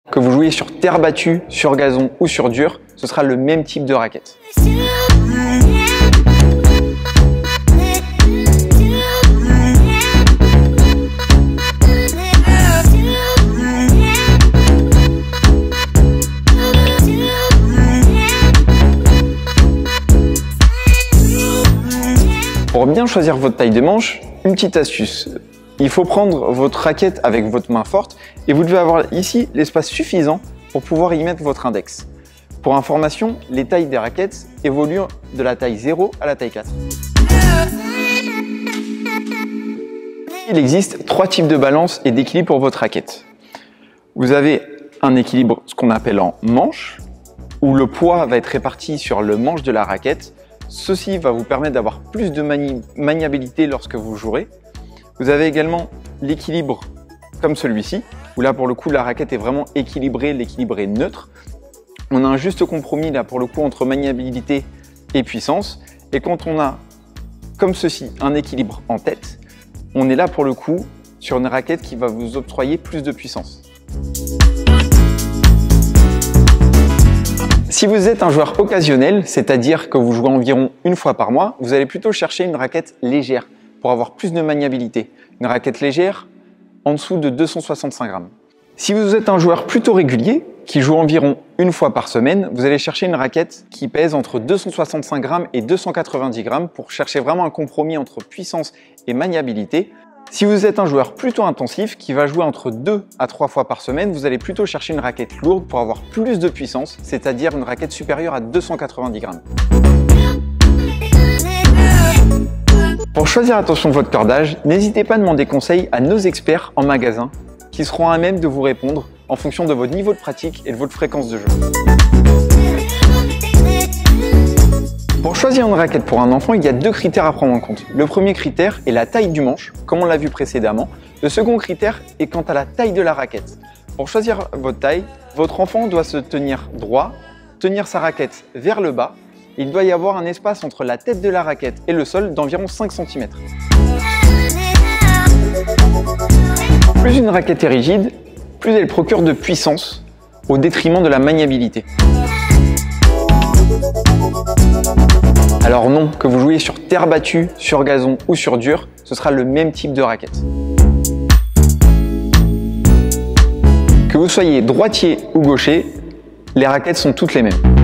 Que vous jouiez sur terre battue, sur gazon ou sur dur, ce sera le même type de raquette. Pour bien choisir votre taille de manche, une petite astuce. Il faut prendre votre raquette avec votre main forte et vous devez avoir ici l'espace suffisant pour pouvoir y mettre votre index. Pour information, les tailles des raquettes évoluent de la taille 0 à la taille 4. Il existe 3 types de balance et d'équilibre pour votre raquette. Vous avez un équilibre, ce qu'on appelle en manche, où le poids va être réparti sur le manche de la raquette. Ceci va vous permettre d'avoir plus de maniabilité lorsque vous jouerez. Vous avez également l'équilibre comme celui-ci, où là pour le coup la raquette est vraiment équilibrée, l'équilibre est neutre. On a un juste compromis là pour le coup entre maniabilité et puissance. Et quand on a comme ceci un équilibre en tête, on est là pour le coup sur une raquette qui va vous octroyer plus de puissance. Si vous êtes un joueur occasionnel, c'est-à-dire que vous jouez environ une fois par mois, vous allez plutôt chercher une raquette légère pour avoir plus de maniabilité. Une raquette légère en dessous de 265 grammes. Si vous êtes un joueur plutôt régulier, qui joue environ une fois par semaine, vous allez chercher une raquette qui pèse entre 265 grammes et 290 grammes pour chercher vraiment un compromis entre puissance et maniabilité. Si vous êtes un joueur plutôt intensif qui va jouer entre 2 à 3 fois par semaine, vous allez plutôt chercher une raquette lourde pour avoir plus de puissance, c'est-à-dire une raquette supérieure à 290 grammes. Pour choisir attention votre cordage, n'hésitez pas à demander conseil à nos experts en magasin qui seront à même de vous répondre en fonction de votre niveau de pratique et de votre fréquence de jeu. Pour choisir une raquette pour un enfant, il y a 2 critères à prendre en compte. Le premier critère est la taille du manche, comme on l'a vu précédemment. Le second critère est quant à la taille de la raquette. Pour choisir votre taille, votre enfant doit se tenir droit, tenir sa raquette vers le bas. Il doit y avoir un espace entre la tête de la raquette et le sol d'environ 5 cm. Plus une raquette est rigide, plus elle procure de puissance au détriment de la maniabilité. Alors non, que vous jouiez sur terre battue, sur gazon ou sur dur, ce sera le même type de raquette. Que vous soyez droitier ou gaucher, les raquettes sont toutes les mêmes.